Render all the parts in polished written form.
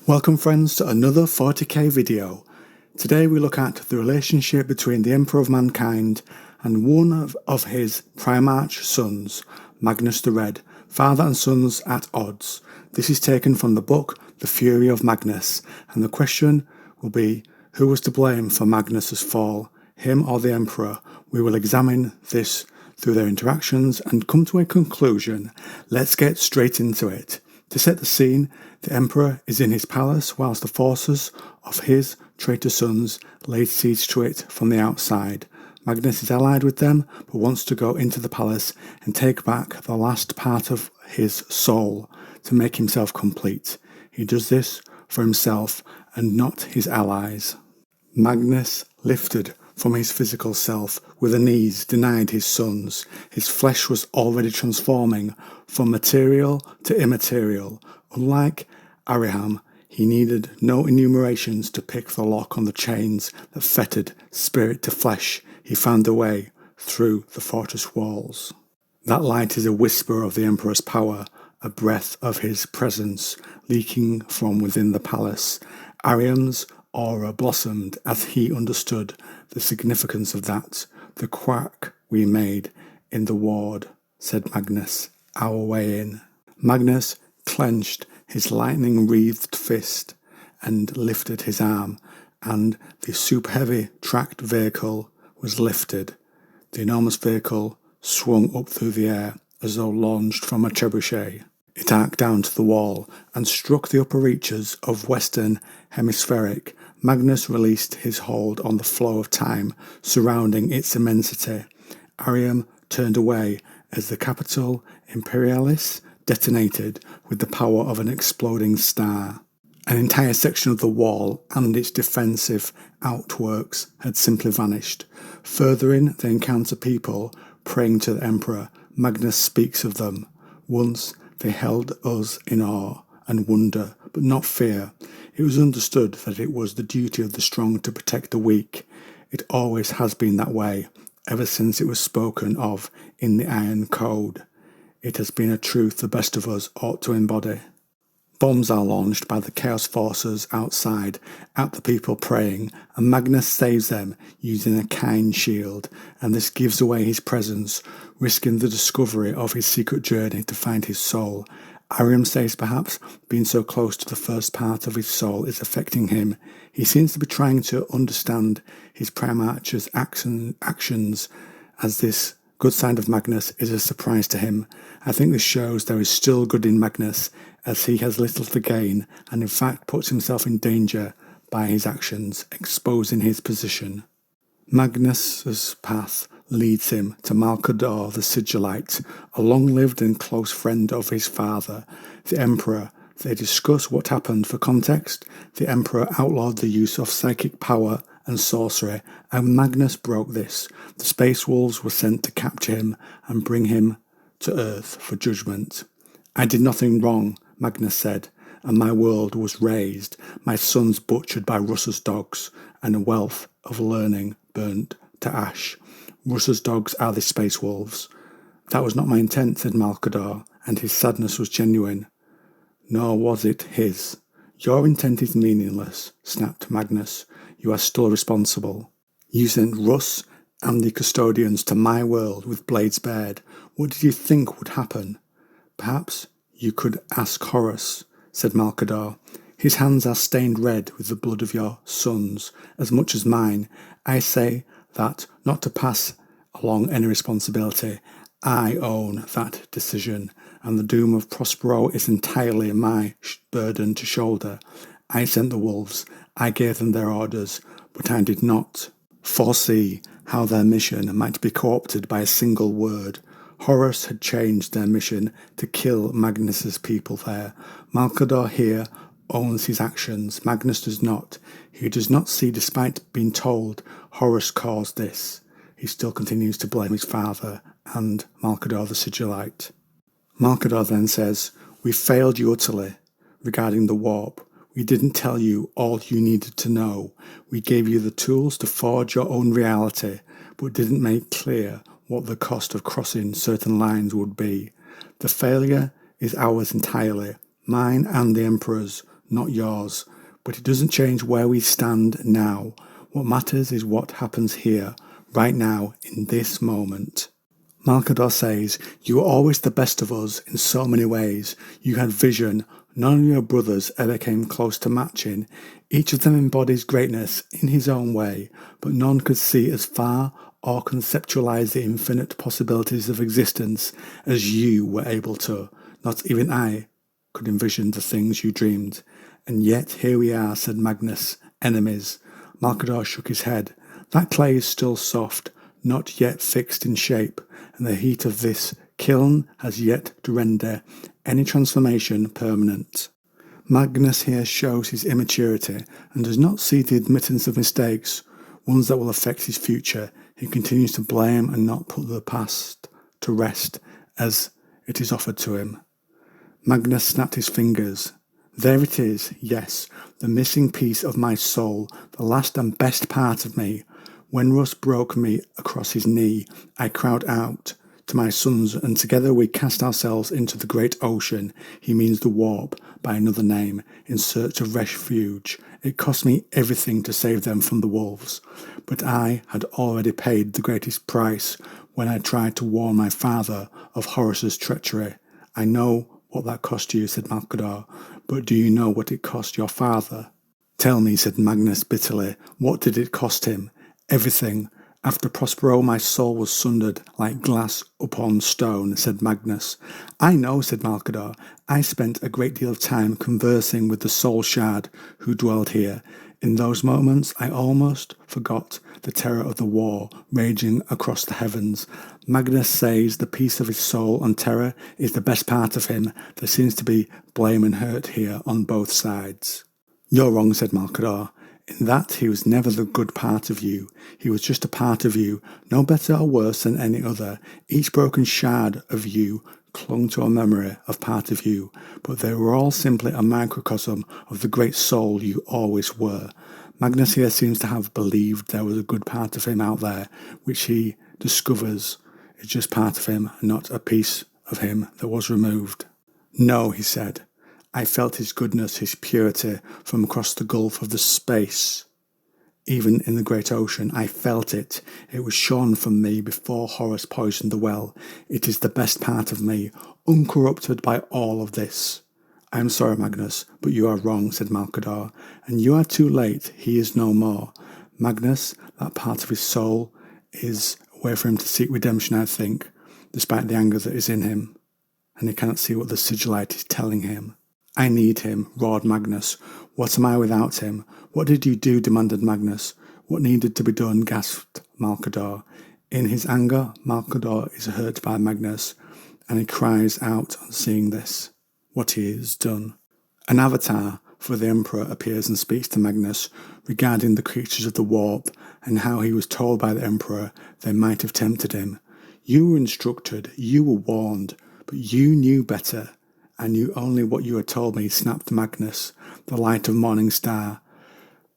Welcome friends to another 40k video. Today we look at the relationship between the Emperor of Mankind and one of his Primarch Sons, Magnus the Red, father and sons at odds. This is taken from the book The Fury of Magnus, and the question will be, who was to blame for Magnus's fall, him or the Emperor? We will examine this through their interactions and come to a conclusion. Let's get straight into it. To set the scene, the Emperor is in his palace whilst the forces of his traitor sons laid siege to it from the outside. Magnus is allied with them, but wants to go into the palace and take back the last part of his soul to make himself complete. He does this for himself and not his allies. Magnus lifted from his physical self with an ease denied his sons. His flesh was already transforming from material to immaterial. Unlike Ariham, he needed no enumerations to pick the lock on the chains that fettered spirit to flesh. He found a way through the fortress walls. That light is a whisper of the Emperor's power, a breath of his presence leaking from within the palace. Ariam's aura blossomed as he understood the significance of that. The quack we made in the ward, said Magnus, our way in. Magnus clenched his lightning-wreathed fist and lifted his arm, and the super-heavy tracked vehicle was lifted. The enormous vehicle swung up through the air as though launched from a trebuchet. It arced down to the wall and struck the upper reaches of Western Hemispheric. Magnus released his hold on the flow of time surrounding its immensity. Ariam turned away as the capital Imperialis detonated with the power of an exploding star. An entire section of the wall and its defensive outworks had simply vanished. Furthering the encounter, people praying to the Emperor, Magnus speaks of them. Once they held us in awe and wonder, but not fear. It was understood that it was the duty of the strong to protect the weak. It always has been that way, ever since it was spoken of in the Iron Code. It has been a truth the best of us ought to embody. Bombs are launched by the Chaos Forces outside at the people praying, and Magnus saves them using a kind shield, and this gives away his presence, risking the discovery of his secret journey to find his soul. Ariam says perhaps being so close to the first part of his soul is affecting him. He seems to be trying to understand his Primarch's actions, as this good side of Magnus is a surprise to him. I think this shows there is still good in Magnus, as he has little to gain and in fact puts himself in danger by his actions, exposing his position. Magnus's path leads him to Malcador the Sigillite, a long-lived and close friend of his father, the Emperor. They discuss what happened. For context, the Emperor outlawed the use of psychic power and sorcery, and Magnus broke this. The Space Wolves were sent to capture him and bring him to Earth for judgment. I did nothing wrong, Magnus said, and my world was razed, my sons butchered by Russ's dogs, and a wealth of learning burnt to ash. Russ's dogs are the Space Wolves. That was not my intent, said Malcador, and his sadness was genuine. Nor was it his. Your intent is meaningless, snapped Magnus. You are still responsible. You sent Russ and the custodians to my world with blades bared. What did you think would happen? Perhaps you could ask Horus, said Malcador. His hands are stained red with the blood of your sons, as much as mine. I say that not to pass along any responsibility. I own that decision, and the doom of Prospero is entirely my burden to shoulder. I sent the wolves, I gave them their orders, but I did not foresee how their mission might be co-opted by a single word. Horus had changed their mission to kill Magnus's people there. Malcador here owns his actions. Magnus does not. He does not see, despite being told Horus caused this. He still continues to blame his father and Malcador the Sigillite. Malcador then says, we failed you utterly regarding the warp. We didn't tell you all you needed to know. We gave you the tools to forge your own reality, but didn't make clear what the cost of crossing certain lines would be. The failure is ours entirely, mine and the Emperor's. not yours. But it doesn't change where we stand now. What matters is what happens here, right now, in this moment. Malcador says, "You were always the best of us in so many ways. You had vision. None of your brothers ever came close to matching. Each of them embodies greatness in his own way, but none could see as far or conceptualize the infinite possibilities of existence as you were able to. Not even I could envision the things you dreamed. And yet here we are," said Magnus, "enemies." Malcador shook his head. "That clay is still soft, not yet fixed in shape, and the heat of this kiln has yet to render any transformation permanent." Magnus here shows his immaturity and does not see the admittance of mistakes, ones that will affect his future. He continues to blame and not put the past to rest as it is offered to him. Magnus snapped his fingers. "There it is, yes, the missing piece of my soul, the last and best part of me. When Rust broke me across his knee, I cried out to my sons, and together we cast ourselves into the great ocean," he means the warp by another name, "in search of refuge. It cost me everything to save them from the wolves, but I had already paid the greatest price when I tried to warn my father of Horus's treachery." "I know what that cost you," said Malcador, "but do you know what it cost your father?" "Tell me," said Magnus bitterly. "What did it cost him?" "Everything. After Prospero, my soul was sundered like glass upon stone," said Magnus. "I know," said Malcador. "I spent a great deal of time conversing with the soul shard who dwelled here. In those moments I almost forgot the terror of the war raging across the heavens. Magnus says the peace of his soul and terror is the best part of him. There seems to be blame and hurt here on both sides." "You're wrong," said Malcador. "In that he was never the good part of you. He was just a part of you, no better or worse than any other. Each broken shard of you clung to a memory of part of you, but they were all simply a microcosm of the great soul you always were." Magnus here seems to have believed there was a good part of him out there, which he discovers is just part of him and not a piece of him that was removed. "No," he said. "I felt his goodness, his purity from across the gulf of the space. Even in the great ocean, I felt it. It was shone from me before Horus poisoned the well. It is the best part of me, uncorrupted by all of this." "I am sorry, Magnus, but you are wrong," said Malcador, "and you are too late. He is no more. Magnus, that part of his soul, is a way for him to seek redemption, I think, despite the anger that is in him, and he cannot see what the sigillite is telling him." "I need him," roared Magnus. "What am I without him?" "What did you do?" demanded Magnus. "What needed to be done?" gasped Malcador. In his anger, Malcador is hurt by Magnus, and he cries out on seeing this, what he has done. An avatar for the Emperor appears and speaks to Magnus regarding the creatures of the warp and how he was told by the Emperor they might have tempted him. "You were instructed, you were warned, but you knew better. I knew only what you had told me," snapped Magnus, the light of morning star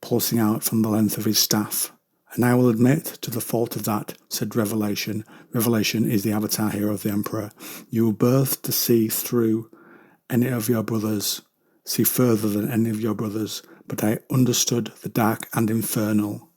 pulsing out from the length of his staff. "And I will admit to the fault of that," said Revelation. Revelation is the avatar here of the Emperor. "You were birthed to see through any of your brothers, see further than any of your brothers, but I understood the dark and infernal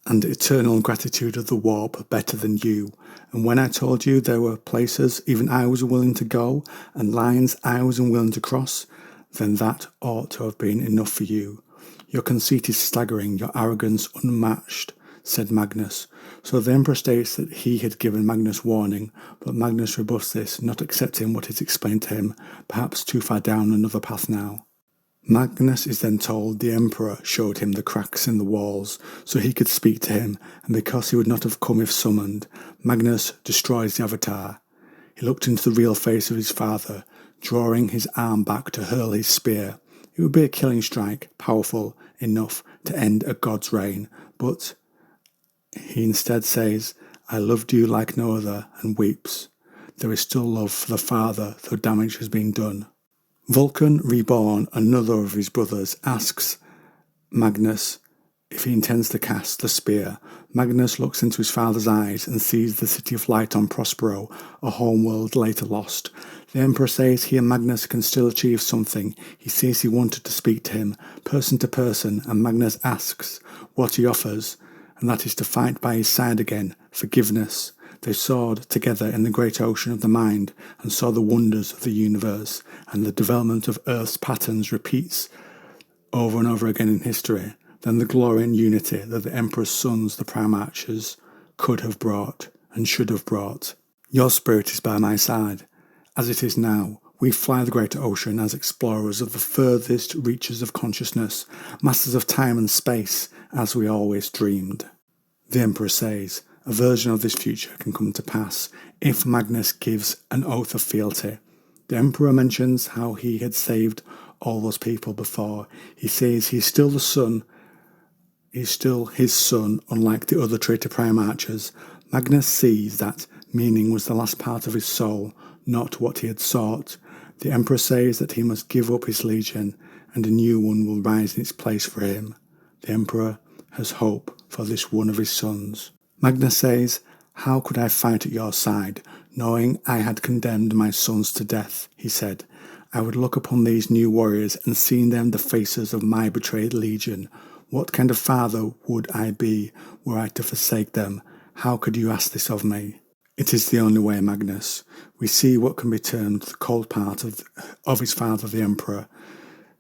and eternal gratitude of the warp better than you. And when I told you there were places even I was willing to go, and lines I was unwilling to cross, then that ought to have been enough for you. Your conceit is staggering, your arrogance unmatched," said Magnus. So the Emperor states that he had given Magnus warning, but Magnus rebuffs this, not accepting what is explained to him, perhaps too far down another path now. Magnus is then told the Emperor showed him the cracks in the walls so he could speak to him, and because he would not have come if summoned, Magnus destroys the avatar. He looked into the real face of his father, drawing his arm back to hurl his spear. It would be a killing strike, powerful enough to end a god's reign, but he instead says, "I loved you like no other," and weeps. There is still love for the father, though damage has been done. Vulcan Reborn, another of his brothers, asks Magnus if he intends to cast the spear. Magnus looks into his father's eyes and sees the city of light on Prospero, a homeworld later lost. The Emperor says he and Magnus can still achieve something. He says he wanted to speak to him, person to person, and Magnus asks what he offers, and that is to fight by his side again, forgiveness. They soared together in the great ocean of the mind and saw the wonders of the universe, and the development of Earth's patterns repeats over and over again in history. Then the glory and unity that the Emperor's sons, the Primarchs, could have brought and should have brought. Your spirit is by my side. As it is now, we fly the great ocean as explorers of the furthest reaches of consciousness, masters of time and space, as we always dreamed. The Emperor says, a version of this future can come to pass if Magnus gives an oath of fealty. The Emperor mentions how he had saved all those people before. He says he's still the son. He's still his son, unlike the other traitor Primarchs. Magnus sees that meaning was the last part of his soul, not what he had sought. The Emperor says that he must give up his legion, and a new one will rise in its place for him. The Emperor has hope for this one of his sons. Magnus says, how could I fight at your side, knowing I had condemned my sons to death? He said, I would look upon these new warriors and see in them the faces of my betrayed legion. What kind of father would I be were I to forsake them? How could you ask this of me? It is the only way, Magnus. We see what can be termed the cold part of his father, the Emperor,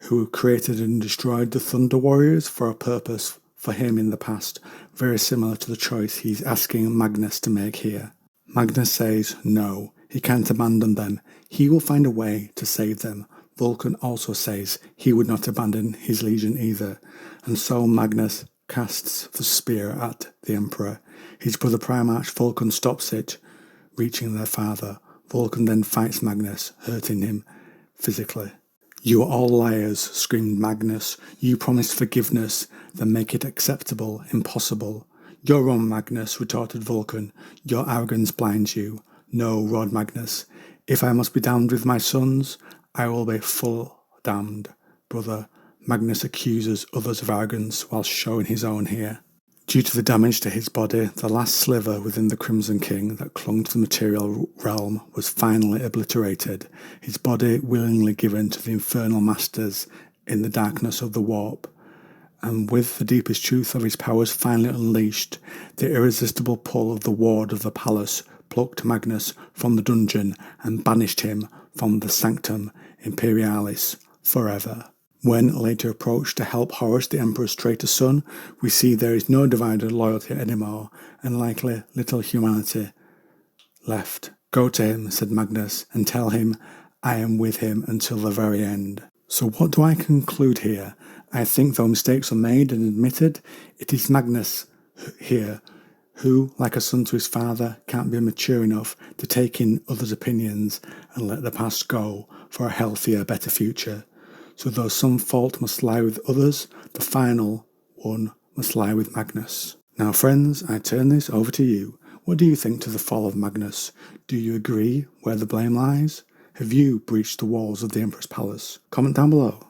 who created and destroyed the Thunder Warriors for a purpose for him in the past, very similar to the choice he's asking Magnus to make here. Magnus says no, he can't abandon them. He will find a way to save them. Vulcan also says he would not abandon his legion either, and so Magnus casts the spear at the Emperor. His brother Primarch Vulcan stops it, reaching their father. Vulcan then fights Magnus, hurting him physically. You are all liars, screamed Magnus. You promised forgiveness, then make it acceptable, impossible. You're wrong, Magnus, retorted Vulcan. Your arrogance blinds you. No, roared Magnus. If I must be damned with my sons, I will be full damned. Brother, Magnus accuses others of arrogance while showing his own here. Due to the damage to his body, the last sliver within the Crimson King that clung to the material realm was finally obliterated, his body willingly given to the infernal masters in the darkness of the warp. And with the deepest truth of his powers finally unleashed, the irresistible pull of the ward of the palace plucked Magnus from the dungeon and banished him from the Sanctum Imperialis forever. When later approached to help Horus, the Emperor's traitor son, we see there is no divided loyalty anymore, and likely little humanity left. Go to him, said Magnus, and tell him I am with him until the very end. So what do I conclude here? I think though mistakes are made and admitted, it is Magnus here who, like a son to his father, can't be mature enough to take in others' opinions and let the past go for a healthier, better future. So though some fault must lie with others, the final one must lie with Magnus. Now friends, I turn this over to you. What do you think to the fall of Magnus? Do you agree where the blame lies? Have you breached the walls of the Emperor's palace? Comment down below.